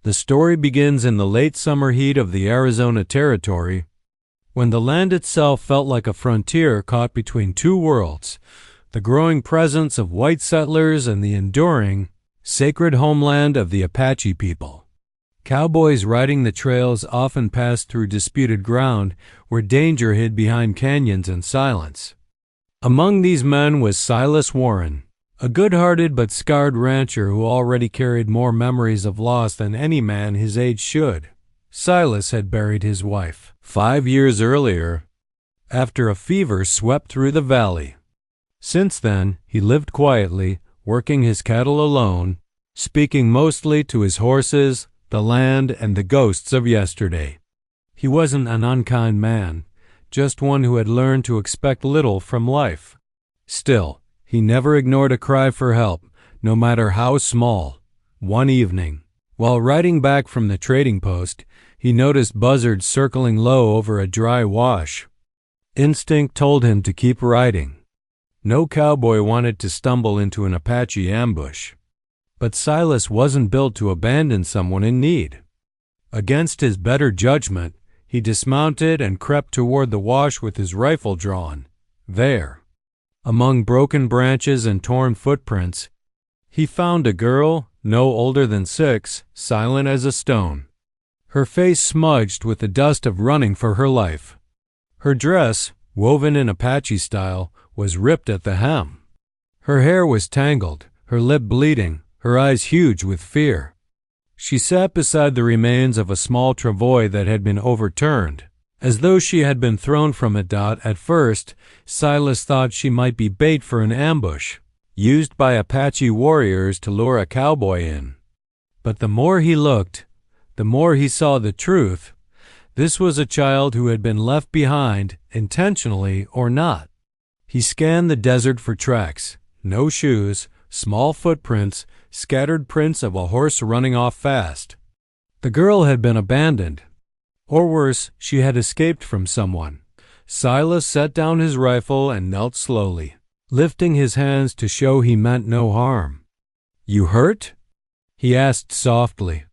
The story begins in the late summer heat of the Arizona Territory, when the land itself felt like a frontier caught between two worlds, the growing presence of white settlers and the enduring, sacred homeland of the Apache people. Cowboys riding the trails often passed through disputed ground where danger hid behind canyons and silence. Among these men was Silas Warren, a good-hearted but scarred rancher who already carried more memories of loss than any man his age should. Silas had buried his wife 5 years earlier, after a fever swept through the valley. Since then, he lived quietly, working his cattle alone, speaking mostly to his horses, the land, and the ghosts of yesterday. He wasn't an unkind man, just one who had learned to expect little from life. Still, he never ignored a cry for help, no matter how small. One evening, while riding back from the trading post, he noticed buzzards circling low over a dry wash. Instinct told him to keep riding. No cowboy wanted to stumble into an Apache ambush. But Silas wasn't built to abandon someone in need. Against his better judgment, he dismounted and crept toward the wash with his rifle drawn. There, among broken branches and torn footprints, he found a girl, no older than 6, silent as a stone. Her face smudged with the dust of running for her life. Her dress, woven in Apache style, was ripped at the hem. Her hair was tangled, her lip bleeding, her eyes huge with fear. She sat beside the remains of a small travois that had been overturned. As though she had been thrown from it. At first, Silas thought she might be bait for an ambush, used by Apache warriors to lure a cowboy in. But the more he looked, the more he saw the truth. This was a child who had been left behind, intentionally or not. He scanned the desert for tracks. No shoes, small footprints, scattered prints of a horse running off fast. The girl had been abandoned. Or worse, she had escaped from someone. Silas set down his rifle and knelt slowly, lifting his hands to show he meant no harm. "You hurt?" he asked softly.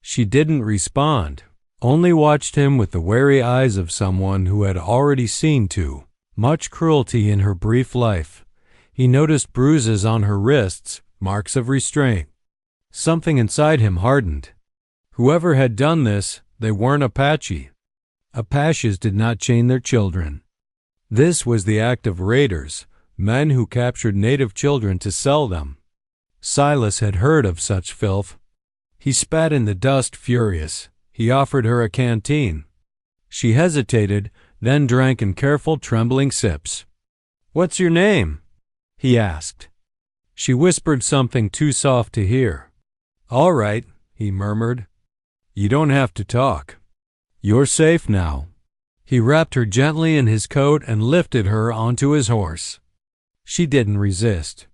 She didn't respond, only watched him with the wary eyes of someone who had already seen too much cruelty in her brief life. He noticed bruises on her wrists, marks of restraint. Something inside him hardened. Whoever had done this, they weren't Apache. Apaches did not chain their children. This was the act of raiders, men who captured native children to sell them. Silas had heard of such filth. He spat in the dust, furious. He offered her a canteen. She hesitated, then drank in careful, trembling sips. "What's your name?" he asked. She whispered something too soft to hear. "All right," he murmured. "You don't have to talk. You're safe now." He wrapped her gently in his coat and lifted her onto his horse. She didn't resist.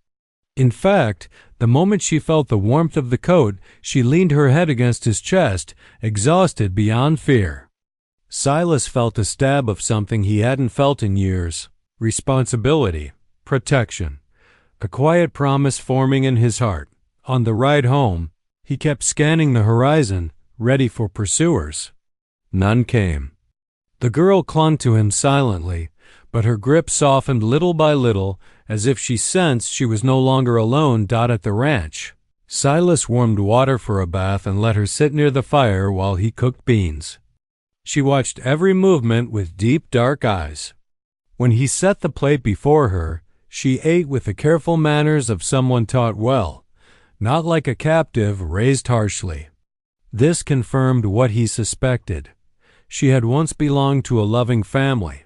In fact, the moment she felt the warmth of the coat, she leaned her head against his chest, exhausted beyond fear. Silas felt a stab of something he hadn't felt in years: responsibility, protection, a quiet promise forming in his heart. On the ride home, he kept scanning the horizon, ready for pursuers. None came. The girl clung to him silently, but her grip softened little by little, as if she sensed she was no longer alone. At the ranch, Silas warmed water for a bath and let her sit near the fire while he cooked beans. She watched every movement with deep, dark eyes. When he set the plate before her, she ate with the careful manners of someone taught well, not like a captive raised harshly. This confirmed what he suspected. She had once belonged to a loving family.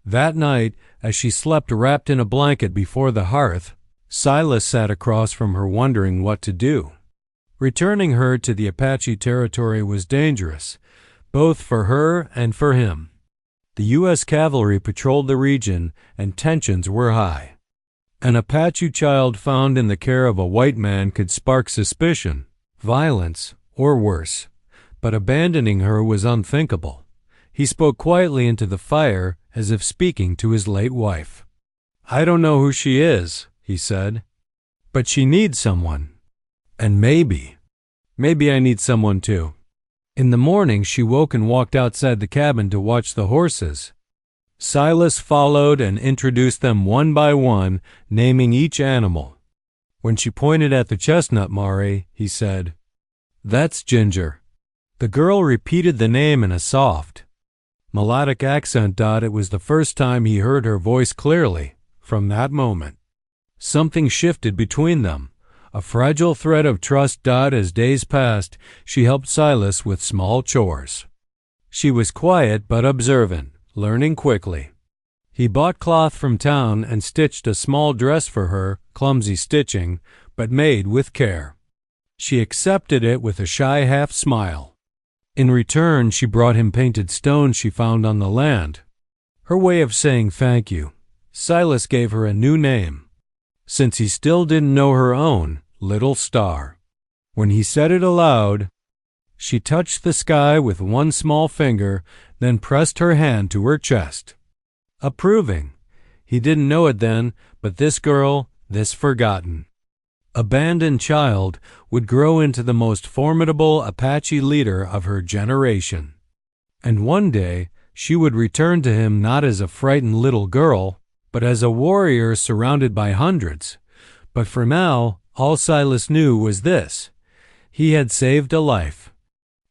That night, as she slept wrapped in a blanket before the hearth, Silas sat across from her wondering what to do. Returning her to the Apache territory was dangerous, both for her and for him. The U.S. cavalry patrolled the region, and tensions were high. An Apache child found in the care of a white man could spark suspicion, violence, or worse, but abandoning her was unthinkable. He spoke quietly into the fire, as if speaking to his late wife. "I don't know who she is," he said, "but she needs someone. And maybe Maybe I need someone too. In the morning, she woke and walked outside the cabin to watch the horses. Silas followed and introduced them one by one, naming each animal. When she pointed at the chestnut Mare, he said, "That's Ginger." The girl repeated the name in a soft, melodic accent. It was the first time he heard her voice clearly. From that moment, something shifted between them, a fragile thread of trust. As days passed, she helped Silas with small chores. She was quiet but observant, learning quickly. He bought cloth from town and stitched a small dress for her, clumsy stitching, but made with care. She accepted it with a shy half smile. In return, she brought him painted stones she found on the land. Her way of saying thank you. Silas gave her a new name, since he still didn't know her own, Little Star. When he said it aloud, she touched the sky with one small finger, then pressed her hand to her chest. Approving. He didn't know it then, but this girl, this forgotten, abandoned child, would grow into the most formidable Apache leader of her generation. And one day, she would return to him not as a frightened little girl, but as a warrior surrounded by hundreds. But for now, all Silas knew was this: he had saved a life.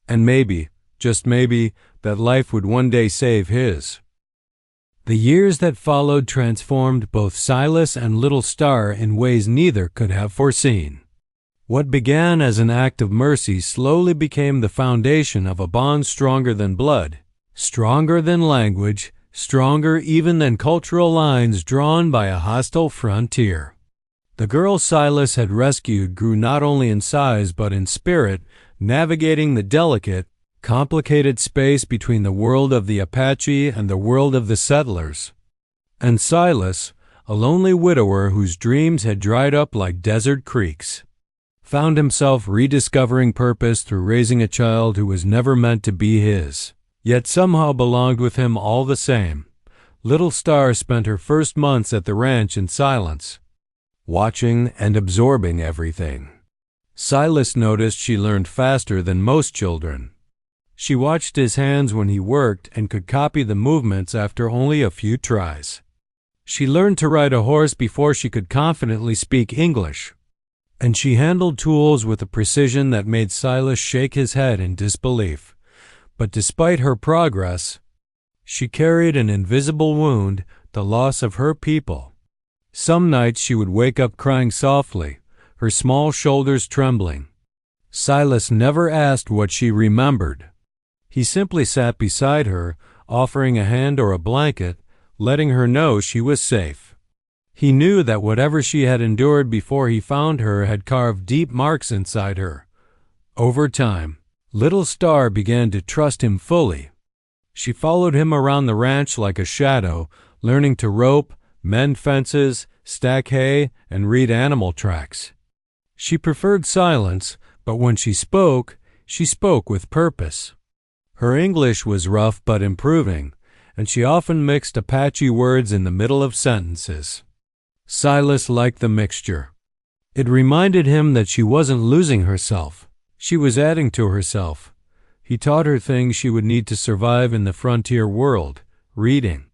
And maybe, just maybe, that life would one day save his. The years that followed transformed both Silas and Little Star in ways neither could have foreseen. What began as an act of mercy slowly became the foundation of a bond stronger than blood, stronger than language, stronger even than cultural lines drawn by a hostile frontier. The girl Silas had rescued grew not only in size but in spirit, navigating the delicate, complicated space between the world of the Apache and the world of the settlers. And Silas, a lonely widower whose dreams had dried up like desert creeks, found himself rediscovering purpose through raising a child who was never meant to be his, yet somehow belonged with him all the same. Little Star spent her first months at the ranch in silence, watching and absorbing everything. Silas noticed she learned faster than most children. She watched his hands when he worked and could copy the movements after only a few tries. She learned to ride a horse before she could confidently speak English, and she handled tools with a precision that made Silas shake his head in disbelief. But despite her progress, she carried an invisible wound, the loss of her people. Some nights she would wake up crying softly, her small shoulders trembling. Silas never asked what she remembered. He simply sat beside her, offering a hand or a blanket, letting her know she was safe. He knew that whatever she had endured before he found her had carved deep marks inside her. Over time, Little Star began to trust him fully. She followed him around the ranch like a shadow, learning to rope, mend fences, stack hay, and read animal tracks. She preferred silence, but when she spoke with purpose. Her English was rough but improving, and she often mixed Apache words in the middle of sentences. Silas liked the mixture. It reminded him that she wasn't losing herself. She was adding to herself. He taught her things she would need to survive in the frontier world: reading,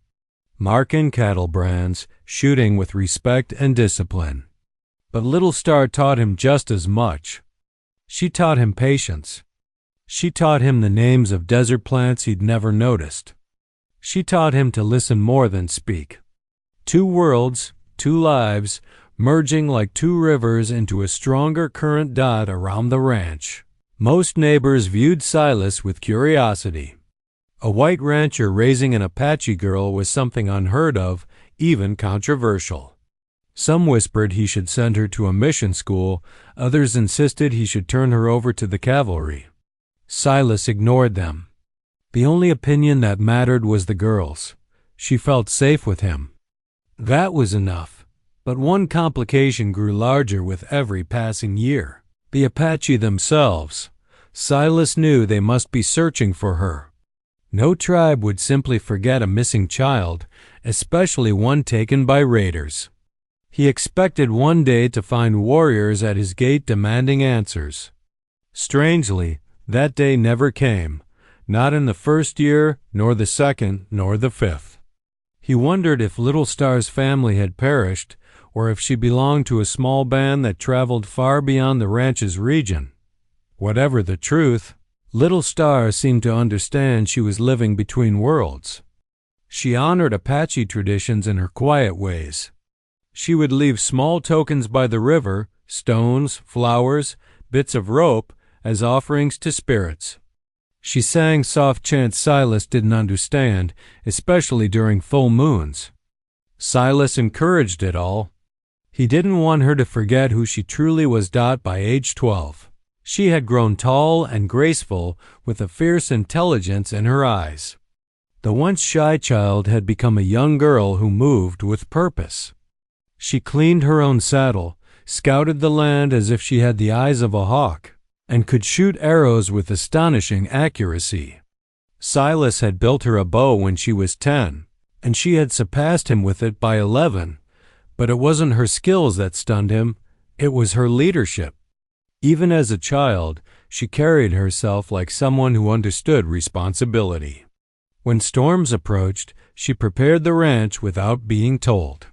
marking cattle brands, shooting with respect and discipline. But Little Star taught him just as much. She taught him patience. She taught him the names of desert plants he'd never noticed. She taught him to listen more than speak. Two worlds, two lives, merging like two rivers into a stronger current around the ranch. Most neighbors viewed Silas with curiosity. A white rancher raising an Apache girl was something unheard of, even controversial. Some whispered he should send her to a mission school, others insisted he should turn her over to the cavalry. Silas ignored them. The only opinion that mattered was the girl's. She felt safe with him. That was enough. But one complication grew larger with every passing year. The Apache themselves. Silas knew they must be searching for her. No tribe would simply forget a missing child, especially one taken by raiders. He expected one day to find warriors at his gate demanding answers. Strangely, that day never came, not in the first year, nor the second, nor the fifth. He wondered if Little Star's family had perished, or if she belonged to a small band that traveled far beyond the ranch's region. Whatever the truth, Little Star seemed to understand she was living between worlds. She honored Apache traditions in her quiet ways. She would leave small tokens by the river, stones, flowers, bits of rope, as offerings to spirits. She sang soft chants Silas didn't understand, especially during full moons. Silas encouraged it all. He didn't want her to forget who she truly was. By age 12, she had grown tall and graceful with a fierce intelligence in her eyes. The once shy child had become a young girl who moved with purpose. She cleaned her own saddle, scouted the land as if she had the eyes of a hawk, and could shoot arrows with astonishing accuracy. Silas had built her a bow when she was 10, and she had surpassed him with it by 11, but it wasn't her skills that stunned him, it was her leadership. Even as a child, she carried herself like someone who understood responsibility. When storms approached, she prepared the ranch without being told.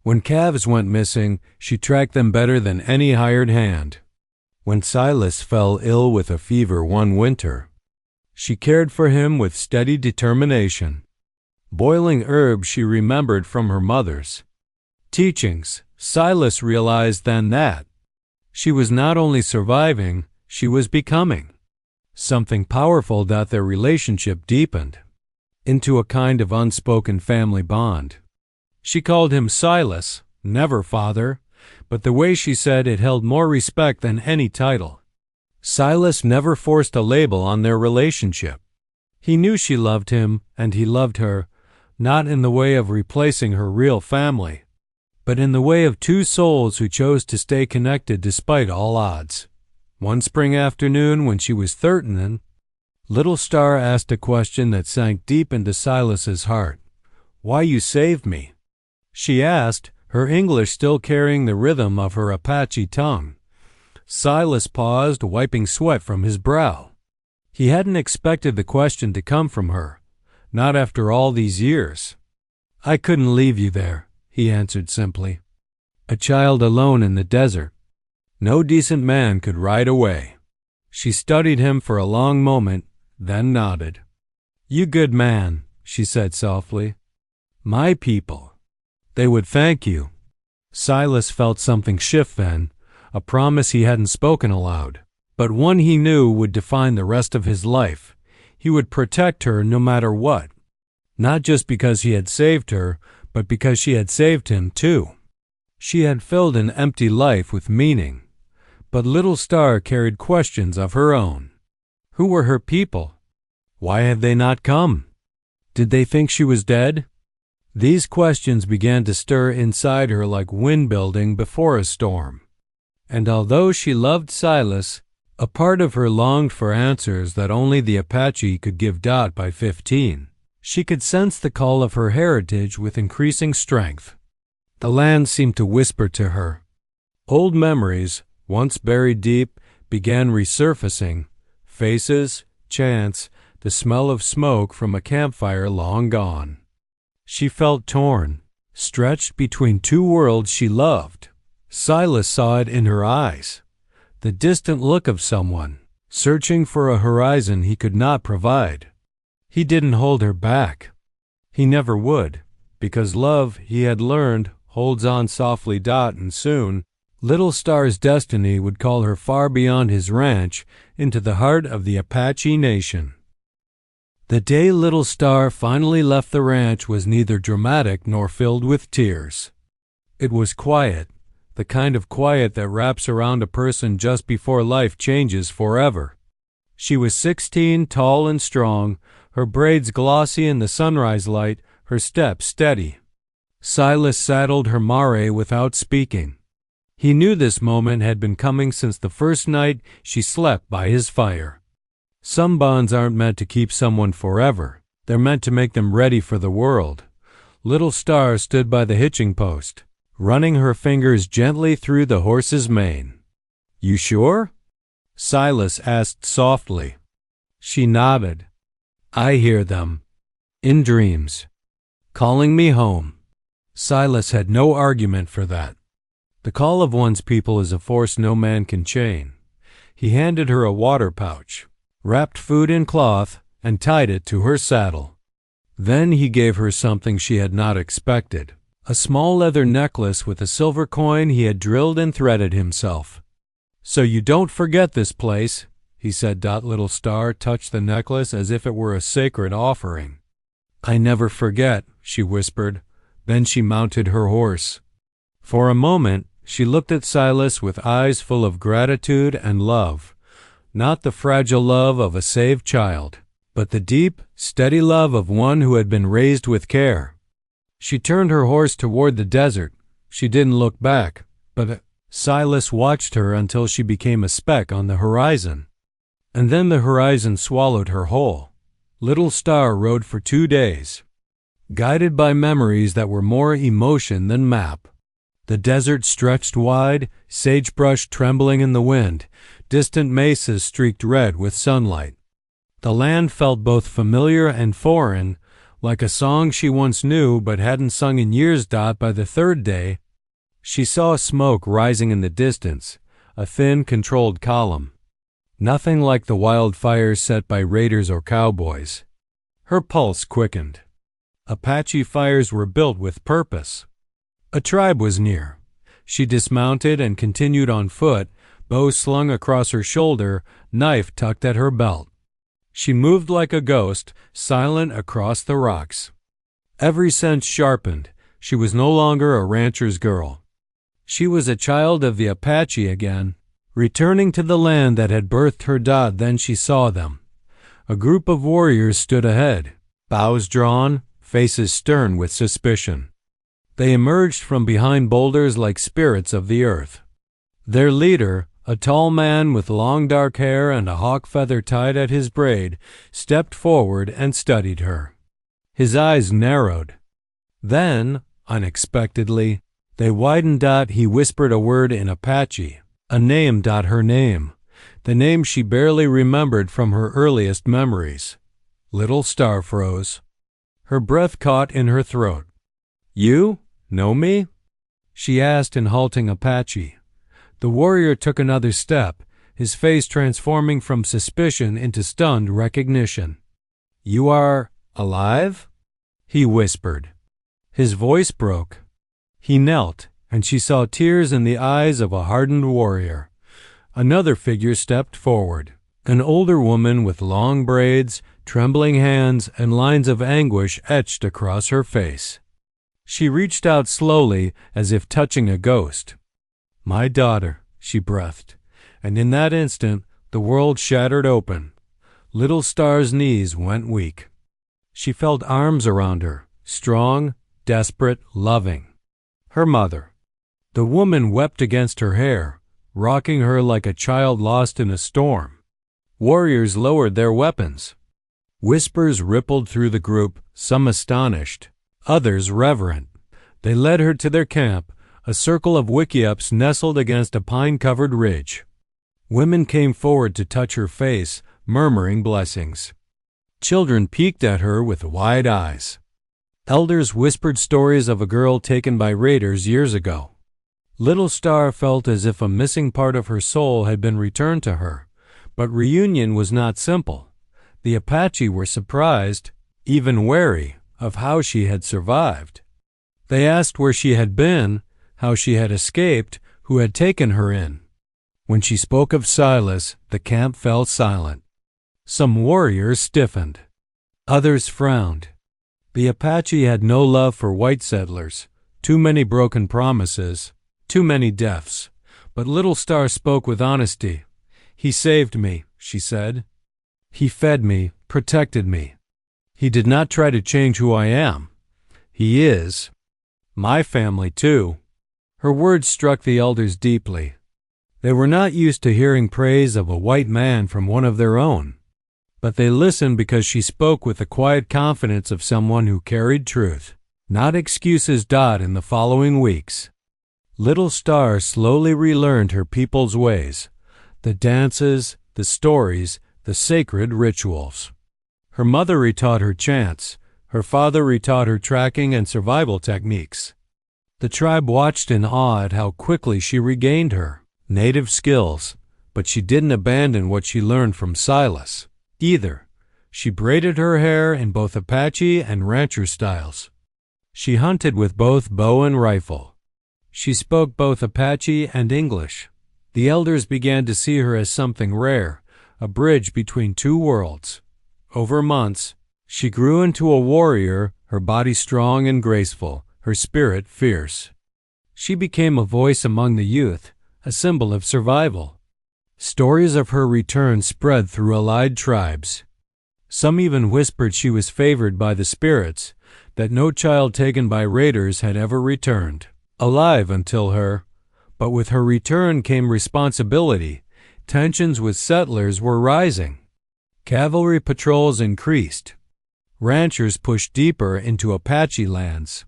When calves went missing, she tracked them better than any hired hand. When Silas fell ill with a fever one winter, she cared for him with steady determination. Boiling herbs she remembered from her mother's teachings, Silas realized then that she was not only surviving, she was becoming something powerful. Their relationship deepened into a kind of unspoken family bond. She called him Silas, never father, but the way she said it held more respect than any title. Silas never forced a label on their relationship. He knew she loved him, and he loved her, not in the way of replacing her real family, but in the way of two souls who chose to stay connected despite all odds. One spring afternoon when she was 13, Little Star asked a question that sank deep into Silas's heart. "Why you saved me?" she asked, her English still carrying the rhythm of her Apache tongue. Silas paused, wiping sweat from his brow. He hadn't expected the question to come from her, not after all these years. "I couldn't leave you there," he answered simply. "A child alone in the desert. No decent man could ride away." She studied him for a long moment, then nodded. "You good man," she said softly. "My people. They would thank you." Silas felt something shift then, a promise he hadn't spoken aloud, but one he knew would define the rest of his life. He would protect her no matter what, not just because he had saved her, but because she had saved him too. She had filled an empty life with meaning, but Little Star carried questions of her own. Who were her people? Why had they not come? Did they think she was dead? These questions began to stir inside her like wind building before a storm. And although she loved Silas, a part of her longed for answers that only the Apache could give. By 15, she could sense the call of her heritage with increasing strength. The land seemed to whisper to her. Old memories, once buried deep, began resurfacing. Faces, chants, the smell of smoke from a campfire long gone. She felt torn, stretched between two worlds she loved. Silas saw it in her eyes, the distant look of someone searching for a horizon he could not provide. He didn't hold her back. He never would, because love, he had learned, holds on softly. And soon, Little Star's destiny would call her far beyond his ranch into the heart of the Apache Nation. The day Little Star finally left the ranch was neither dramatic nor filled with tears. It was quiet, the kind of quiet that wraps around a person just before life changes forever. She was 16, tall and strong, her braids glossy in the sunrise light, her step steady. Silas saddled her mare without speaking. He knew this moment had been coming since the first night she slept by his fire. Some bonds aren't meant to keep someone forever. They're meant to make them ready for the world. Little Star stood by the hitching post, running her fingers gently through the horse's mane. "You sure?" Silas asked softly. She nodded. I hear them. In dreams. Calling me home. Silas had no argument for that. The call of one's people is a force no man can chain. He handed her a water pouch, wrapped food in cloth, and tied it to her saddle. Then he gave her something she had not expected, a small leather necklace with a silver coin he had drilled and threaded himself. So you don't forget this place, he said. Little Star touched the necklace as if it were a sacred offering. I never forget, she whispered. Then she mounted her horse. For a moment, she looked at Silas with eyes full of gratitude and love, not the fragile love of a saved child, but the deep, steady love of one who had been raised with care. She turned her horse toward the desert. She didn't look back, but Silas watched her until she became a speck on the horizon. And then the horizon swallowed her whole. Little Star rode for 2 days, guided by memories that were more emotion than map. The desert stretched wide, sagebrush trembling in the wind, distant mesas streaked red with sunlight. The land felt both familiar and foreign, like a song she once knew but hadn't sung in years. By the 3rd day, she saw smoke rising in the distance, a thin, controlled column. Nothing like the wildfires set by raiders or cowboys. Her pulse quickened. Apache fires were built with purpose. A tribe was near. She dismounted and continued on foot, bow slung across her shoulder, knife tucked at her belt. She moved like a ghost, silent across the rocks. Every sense sharpened. She was no longer a rancher's girl. She was a child of the Apache again, returning to the land that had birthed her. Then she saw them. A group of warriors stood ahead, bows drawn, faces stern with suspicion. They emerged from behind boulders like spirits of the earth. Their leader, a tall man with long dark hair and a hawk feather tied at his braid, stepped forward and studied her. His eyes narrowed. Then, unexpectedly, they widened. He whispered a word in Apache, a name. Her name, the name she barely remembered from her earliest memories. Little Star froze. Her breath caught in her throat. You know me? She asked in halting Apache. The warrior took another step, his face transforming from suspicion into stunned recognition. You are alive? He whispered. His voice broke. He knelt, and she saw tears in the eyes of a hardened warrior. Another figure stepped forward, an older woman with long braids, trembling hands, and lines of anguish etched across her face. She reached out slowly, as if touching a ghost. My daughter, she breathed, and in that instant the world shattered open. Little Star's knees went weak. She felt arms around her, strong, desperate, loving. Her mother. The woman wept against her hair, rocking her like a child lost in a storm. Warriors lowered their weapons. Whispers rippled through the group, some astonished, others reverent. They led her to their camp, a circle of wickiups nestled against a pine-covered ridge. Women came forward to touch her face, murmuring blessings. Children peeked at her with wide eyes. Elders whispered stories of a girl taken by raiders years ago. Little Star felt as if a missing part of her soul had been returned to her, but reunion was not simple. The Apache were surprised, even wary, of how she had survived. They asked where she had been, how she had escaped, who had taken her in. When she spoke of Silas, the camp fell silent. Some warriors stiffened. Others frowned. The Apache had no love for white settlers, too many broken promises, too many deaths. But Little Star spoke with honesty. He saved me, she said. He fed me, protected me. He did not try to change who I am. He is. My family, too. Her words struck the elders deeply. They were not used to hearing praise of a white man from one of their own, but they listened because she spoke with the quiet confidence of someone who carried truth, not excuses. In the following weeks, Little Star slowly relearned her people's ways. the dances, the stories, the sacred rituals. Her mother retaught her chants. Her father retaught her tracking and survival techniques. The tribe watched in awe at how quickly she regained her native skills, but she didn't abandon what she learned from Silas either. She braided her hair in both Apache and rancher styles. She hunted with both bow and rifle. She spoke both Apache and English. The elders began to see her as something rare, a bridge between two worlds. Over months, she grew into a warrior, her body strong and graceful, her spirit fierce. She became a voice among the youth, a symbol of survival. Stories of her return spread through allied tribes. Some even whispered she was favored by the spirits, that no child taken by raiders had ever returned alive until her. But with her return came responsibility. Tensions with settlers were rising. Cavalry patrols increased. Ranchers pushed deeper into Apache lands.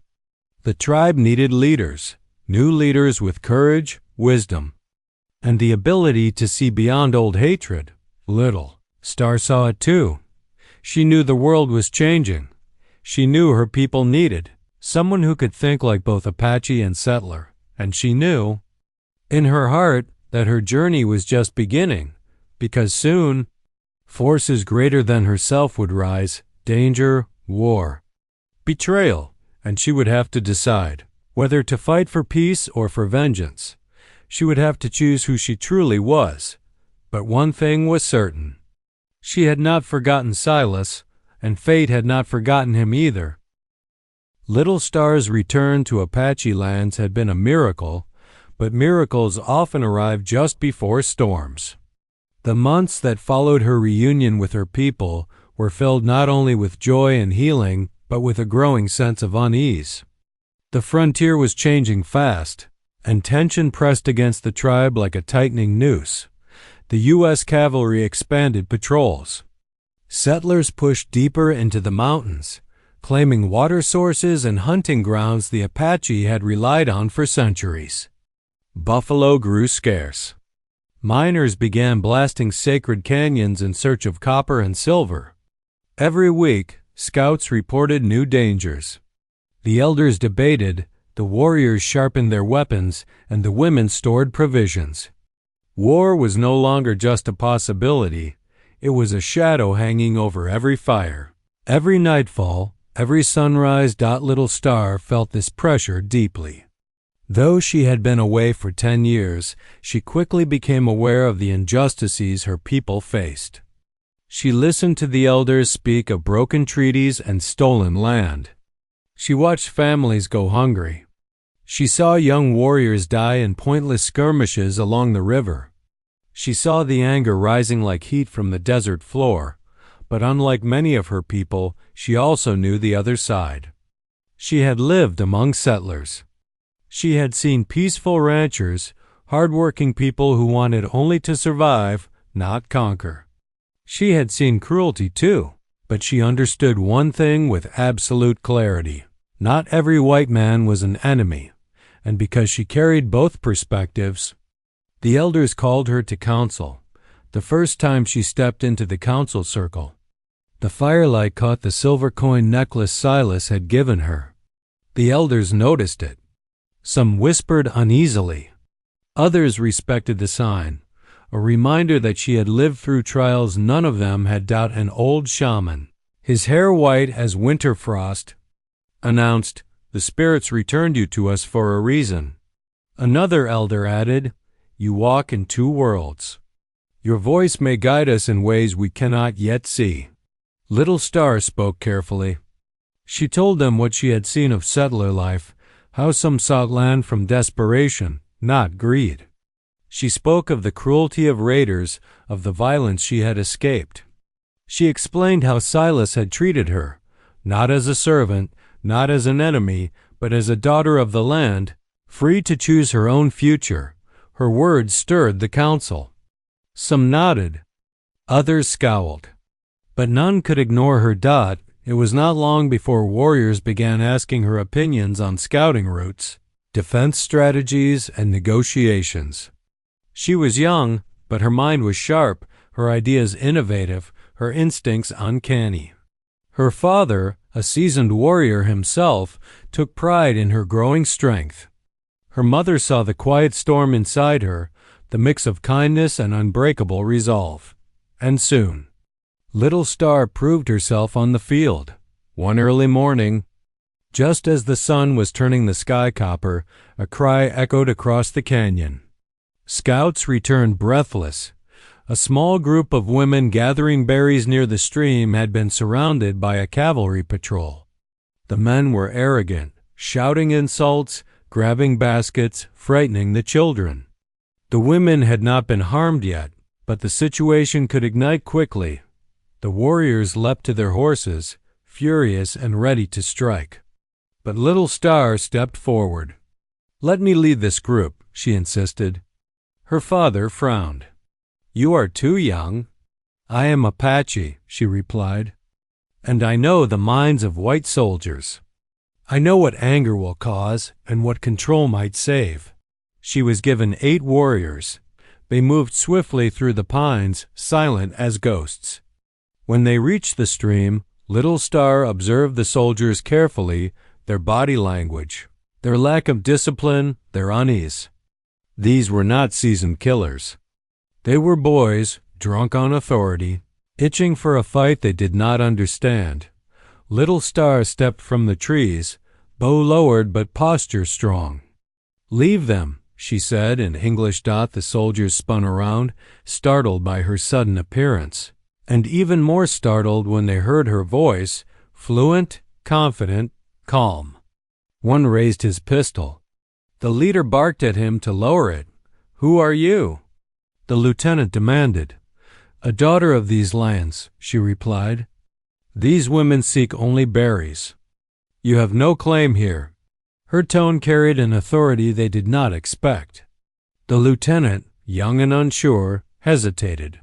The tribe needed leaders, new leaders with courage, wisdom, and the ability to see beyond old hatred. Little Star saw it too. She knew the world was changing. She knew her people needed someone who could think like both Apache and settler, and she knew, in her heart, that her journey was just beginning, because soon, forces greater than herself would rise, danger, war, betrayal, and she would have to decide whether to fight for peace or for vengeance. She would have to choose who she truly was. But one thing was certain. She had not forgotten Silas, and fate had not forgotten him either. Little Star's return to Apache lands had been a miracle, but miracles often arrive just before storms. The months that followed her reunion with her people were filled not only with joy and healing, but with a growing sense of unease. The frontier was changing fast, and tension pressed against the tribe like a tightening noose. The U.S. cavalry expanded patrols. Settlers pushed deeper into the mountains, claiming water sources and hunting grounds the Apache had relied on for centuries. Buffalo grew scarce. Miners began blasting sacred canyons in search of copper and silver. Every week, scouts reported new dangers. The elders debated, the warriors sharpened their weapons, and the women stored provisions. War was no longer just a possibility. It was a shadow hanging over every fire. Every nightfall, every sunrise. Little Star felt this pressure deeply. Though she had been away for 10 years, she quickly became aware of the injustices her people faced. She listened to the elders speak of broken treaties and stolen land. She watched families go hungry. She saw young warriors die in pointless skirmishes along the river. She saw the anger rising like heat from the desert floor, but unlike many of her people, she also knew the other side. She had lived among settlers. She had seen peaceful ranchers, hard-working people who wanted only to survive, not conquer. She had seen cruelty too, but she understood one thing with absolute clarity. Not every white man was an enemy, and because she carried both perspectives, the elders called her to council. The first time she stepped into the council circle, the firelight caught the silver coin necklace Silas had given her. The elders noticed it. Some whispered uneasily. Others respected the sign, a reminder that she had lived through trials none of them had doubted. An old shaman, his hair white as winter frost, announced, "The spirits returned you to us for a reason." Another elder added, "You walk in two worlds. Your voice may guide us in ways we cannot yet see." Little Star spoke carefully. She told them what she had seen of settler life, how some sought land from desperation, not greed. She spoke of the cruelty of raiders, of the violence she had escaped. She explained how Silas had treated her, not as a servant, not as an enemy, but as a daughter of the land, free to choose her own future. Her words stirred the council. Some nodded. Others scowled. But none could ignore her. It was not long before warriors began asking her opinions on scouting routes, defense strategies, and negotiations. She was young, but her mind was sharp, her ideas innovative, her instincts uncanny. Her father, a seasoned warrior himself, took pride in her growing strength. Her mother saw the quiet storm inside her, the mix of kindness and unbreakable resolve. And soon, little Star proved herself on the field. One early morning, just as the sun was turning the sky copper, a cry echoed across the canyon. Scouts returned breathless. A small group of women gathering berries near the stream had been surrounded by a cavalry patrol. The men were arrogant, shouting insults, grabbing baskets, frightening the children. The women had not been harmed yet, but the situation could ignite quickly. The warriors leapt to their horses, furious and ready to strike. But Little Star stepped forward. "Let me lead this group," she insisted. Her father frowned. "You are too young." "I am Apache," she replied, "and I know the minds of white soldiers. I know what anger will cause and what control might save." She was given 8 warriors. They moved swiftly through the pines, silent as ghosts. When they reached the stream, Little Star observed the soldiers carefully, their body language, their lack of discipline, their unease. These were not seasoned killers. They were boys, drunk on authority, itching for a fight they did not understand. Little Star stepped from the trees, bow lowered but posture strong. "Leave them," she said in English. The soldiers spun around, startled by her sudden appearance, and even more startled when they heard her voice, fluent, confident, calm. One raised his pistol. The leader barked at him to lower it. "Who are you?" The lieutenant demanded. "A daughter of these lands," she replied. "These women seek only berries. You have no claim here." Her tone carried an authority they did not expect. The lieutenant, young and unsure, hesitated.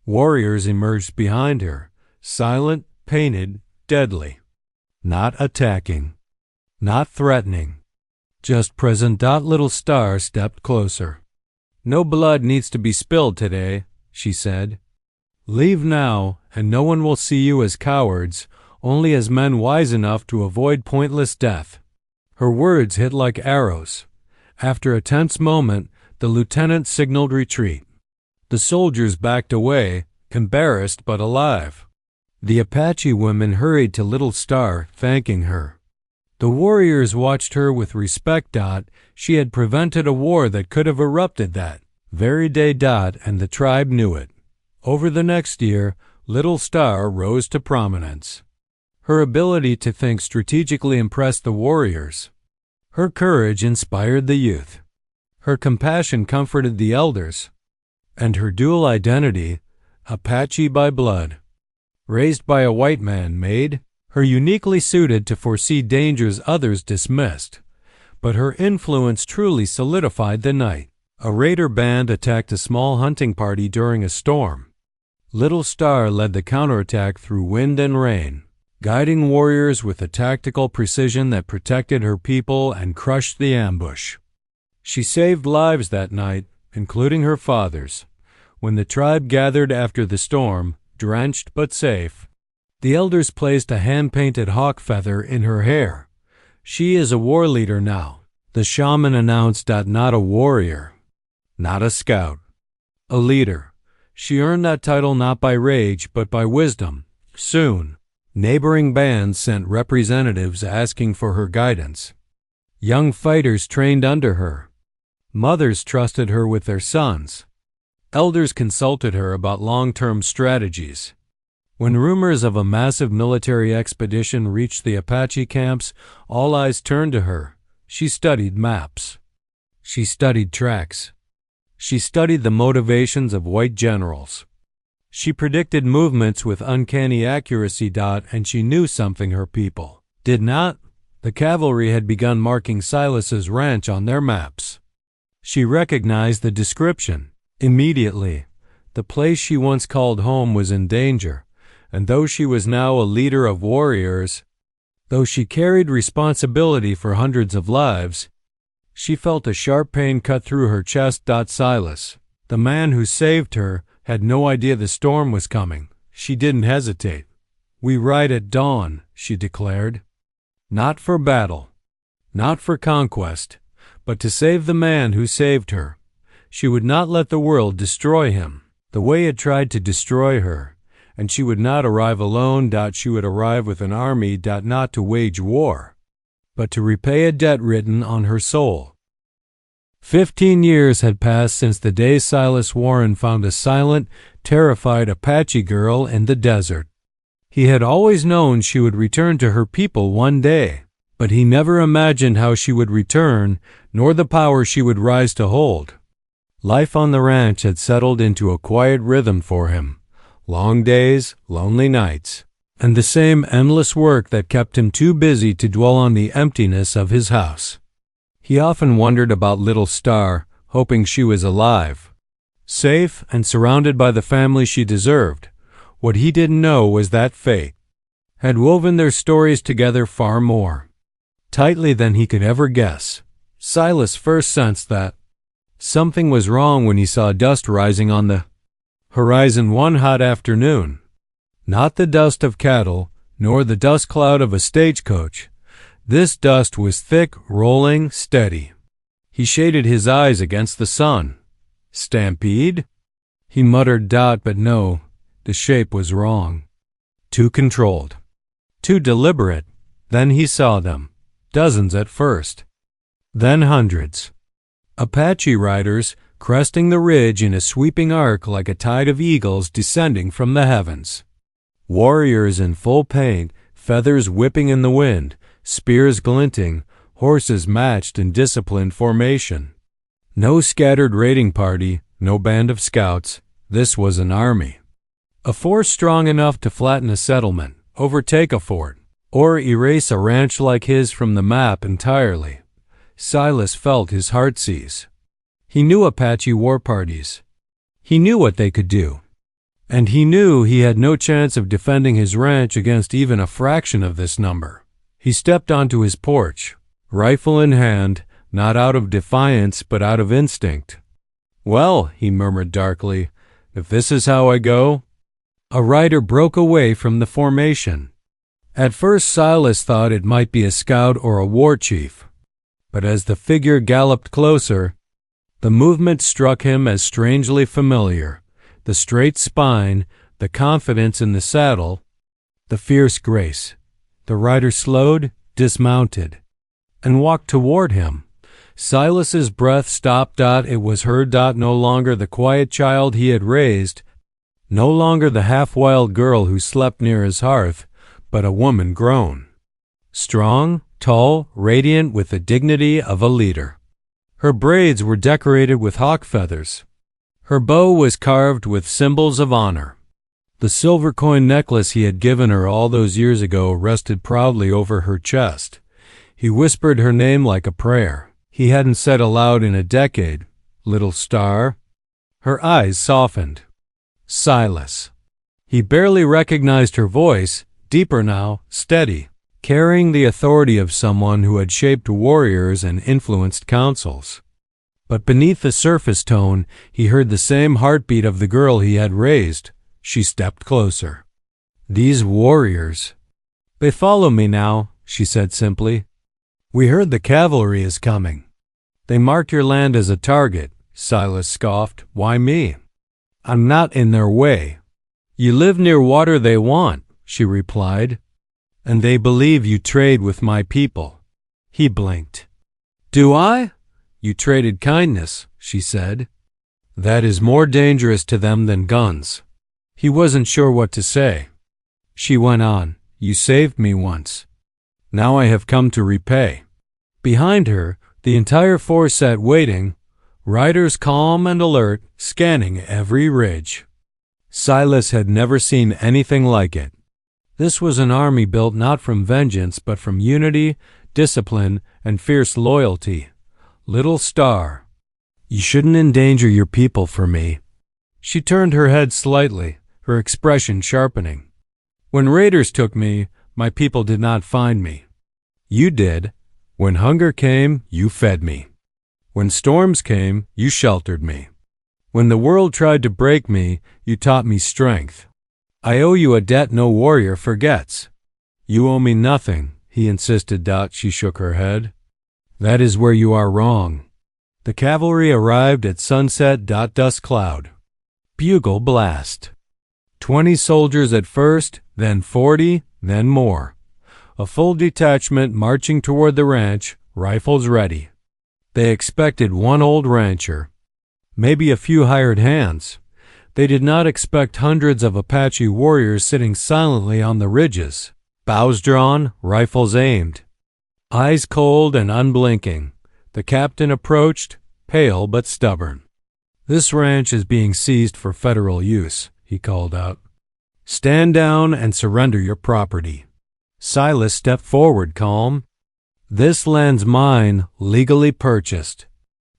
Warriors emerged behind her, silent, painted, deadly. Not attacking, not threatening, just present. Little Star stepped closer. "No blood needs to be spilled today," she said. "Leave now, and no one will see you as cowards, only as men wise enough to avoid pointless death." Her words hit like arrows. After a tense moment, the lieutenant signaled retreat. The soldiers backed away, embarrassed but alive. The Apache women hurried to Little Star, thanking her. The warriors watched her with respect. She had prevented a war that could have erupted that very day. And the tribe knew it. Over the next year, Little Star rose to prominence. Her ability to think strategically impressed the warriors. Her courage inspired the youth. Her compassion comforted the elders. And her dual identity, Apache by blood, raised by a white man, made her uniquely suited to foresee dangers others dismissed. But her influence truly solidified the night. A raider band attacked a small hunting party during a storm. Little Star led the counterattack through wind and rain, guiding warriors with a tactical precision that protected her people and crushed the ambush. She saved lives that night, including her father's. When the tribe gathered after the storm, drenched but safe, the elders placed a hand-painted hawk feather in her hair. "She is a war leader now," the shaman announced. "Not a warrior, not a scout, a leader." She earned that title not by rage but by wisdom. Soon, neighboring bands sent representatives asking for her guidance. Young fighters trained under her. Mothers trusted her with their sons. Elders consulted her about long-term strategies. When rumors of a massive military expedition reached the Apache camps, all eyes turned to her. She studied maps. She studied tracks. She studied the motivations of white generals. She predicted movements with uncanny accuracy. And she knew something her people did not. The cavalry had begun marking Silas's ranch on their maps. She recognized the description. Immediately, the place she once called home was in danger, and though she was now a leader of warriors, though she carried responsibility for hundreds of lives, she felt a sharp pain cut through her chest. Silas, The man who saved her had no idea the storm was coming. She didn't hesitate. "We ride at dawn," she declared. Not for battle, not for conquest, but to save the man who saved her. She would not let the world destroy him, the way it tried to destroy her, and she would not arrive alone. She would arrive with an army. Not to wage war, but to repay a debt written on her soul. 15 years had passed since the day Silas Warren found a silent, terrified Apache girl in the desert. He had always known she would return to her people one day, but he never imagined how she would return, nor the power she would rise to hold. Life on the ranch had settled into a quiet rhythm for him. Long days, lonely nights, and the same endless work that kept him too busy to dwell on the emptiness of his house. He often wondered about little Star, hoping she was alive, safe and surrounded by the family she deserved. What he didn't know was that fate had woven their stories together far more tightly than he could ever guess. Silas first sensed that something was wrong when he saw dust rising on the horizon one hot afternoon. Not the dust of cattle, nor the dust cloud of a stagecoach. This dust was thick, rolling, steady. He shaded his eyes against the sun. Stampede? He muttered, but no, the shape was wrong. Too controlled. Too deliberate. Then he saw them. Dozens at first. Then hundreds. Apache riders cresting the ridge in a sweeping arc like a tide of eagles descending from the heavens. Warriors in full paint, feathers whipping in the wind, spears glinting, horses matched in disciplined formation. No scattered raiding party, no band of scouts. This was an army. A force strong enough to flatten a settlement, overtake a fort, or erase a ranch like his from the map entirely. Silas felt his heart seize. He knew Apache war parties. He knew what they could do. And he knew he had no chance of defending his ranch against even a fraction of this number. He stepped onto his porch, rifle in hand, not out of defiance but out of instinct. "Well," he murmured darkly, "if this is how I go." A rider broke away from the formation. At first Silas thought it might be a scout or a war chief, but as the figure galloped closer, the movement struck him as strangely familiar. The straight spine, the confidence in the saddle, the fierce grace. The rider slowed, dismounted, and walked toward him. Silas's breath stopped. It was her. No longer the quiet child he had raised, no longer the half-wild girl who slept near his hearth, but a woman grown. Strong, tall, radiant with the dignity of a leader. Her braids were decorated with hawk feathers. Her bow was carved with symbols of honor. The silver coin necklace he had given her all those years ago rested proudly over her chest. He whispered her name like a prayer he hadn't said aloud in a decade. "Little Star." Her eyes softened. Silas. He barely recognized her voice, deeper now, steady, carrying the authority of someone who had shaped warriors and influenced councils. But beneath the surface tone, he heard the same heartbeat of the girl he had raised. She stepped closer. "These warriors. They follow me now," she said simply. "We heard the cavalry is coming." "They marked your land as a target," Silas scoffed. "Why me?" "I'm not in their way." "You live near water they want," she replied, "and they believe you trade with my people." He blinked. "Do I?" "You traded kindness," she said. "That is more dangerous to them than guns." He wasn't sure what to say. She went on, "You saved me once. Now I have come to repay." Behind her, the entire force sat waiting, riders calm and alert, scanning every ridge. Silas had never seen anything like it. This was an army built not from vengeance but from unity, discipline, and fierce loyalty. "Little Star, you shouldn't endanger your people for me." She turned her head slightly, her expression sharpening. "When raiders took me, my people did not find me. You did. When hunger came, you fed me. When storms came, you sheltered me. When the world tried to break me, you taught me strength. I owe you a debt no warrior forgets." "You owe me nothing," he insisted. She shook her head. "That is where you are wrong." The cavalry arrived at sunset. Dusk cloud. Bugle blast. 20 soldiers at first, then 40, then more. A full detachment marching toward the ranch, rifles ready. They expected one old rancher, maybe a few hired hands. They did not expect hundreds of Apache warriors sitting silently on the ridges, bows drawn, rifles aimed. Eyes cold and unblinking, the captain approached, pale but stubborn. "This ranch is being seized for federal use," he called out. "Stand down and surrender your property." Silas stepped forward, calm. "This land's mine, legally purchased."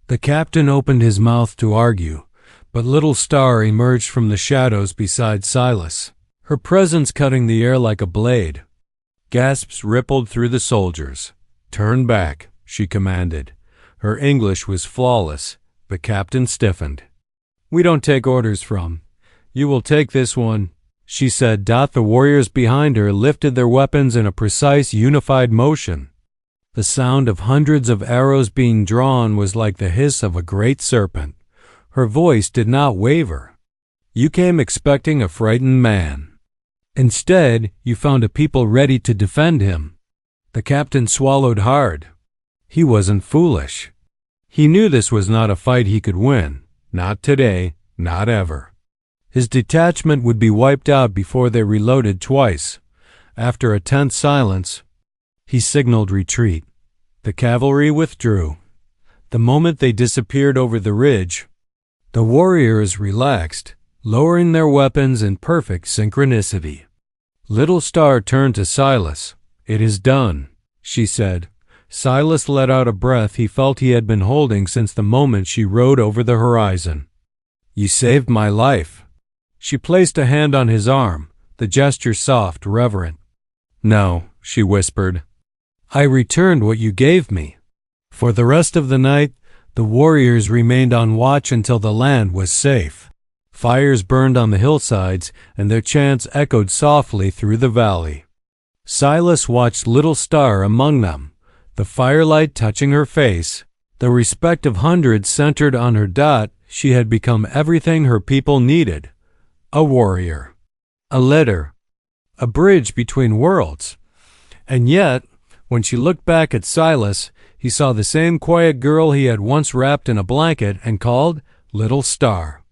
The captain opened his mouth to argue, but Little Star emerged from the shadows beside Silas, her presence cutting the air like a blade. Gasps rippled through the soldiers. "Turn back," she commanded. Her English was flawless. The captain stiffened. "We don't take orders from. You will take this one," she said. The warriors behind her lifted their weapons in a precise, unified motion. The sound of hundreds of arrows being drawn was like the hiss of a great serpent. Her voice did not waver. "You came expecting a frightened man. Instead, you found a people ready to defend him." The captain swallowed hard. He wasn't foolish. He knew this was not a fight he could win. Not today, not ever. His detachment would be wiped out before they reloaded twice. After a tense silence, he signaled retreat. The cavalry withdrew. The moment they disappeared over the ridge, the warriors relaxed, lowering their weapons in perfect synchronicity. Little Star turned to Silas. "It is done," she said. Silas let out a breath he felt he had been holding since the moment she rode over the horizon. "You saved my life." She placed a hand on his arm, the gesture soft, reverent. "No," she whispered. "I returned what you gave me." For the rest of the night, the warriors remained on watch until the land was safe. Fires burned on the hillsides, and their chants echoed softly through the valley. Silas watched Little Star among them, the firelight touching her face, the respect of hundreds centered on her. She had become everything her people needed: a warrior, a leader, a bridge between worlds. And yet, when she looked back at Silas, he saw the same quiet girl he had once wrapped in a blanket and called Little Star.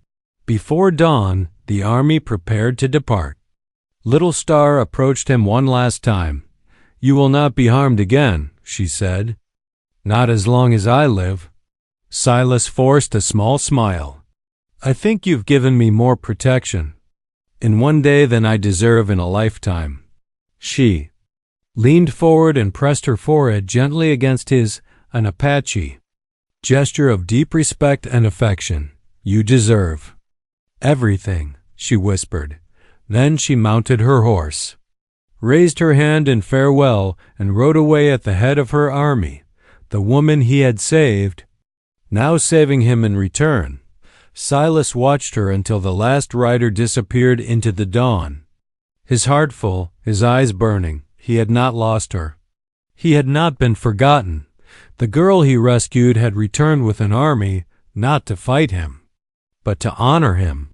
Before dawn, the army prepared to depart. Little Star approached him one last time. "You will not be harmed again," she said. "Not as long as I live." Silas forced a small smile. "I think you've given me more protection in one day than I deserve in a lifetime." She leaned forward and pressed her forehead gently against his, an Apache gesture of deep respect and affection. "You deserve everything," she whispered. Then she mounted her horse, raised her hand in farewell, and rode away at the head of her army, the woman he had saved, now saving him in return. Silas watched her until the last rider disappeared into the dawn. His heart full, his eyes burning. He had not lost her. He had not been forgotten. The girl he rescued had returned with an army, not to fight him, but to honor him.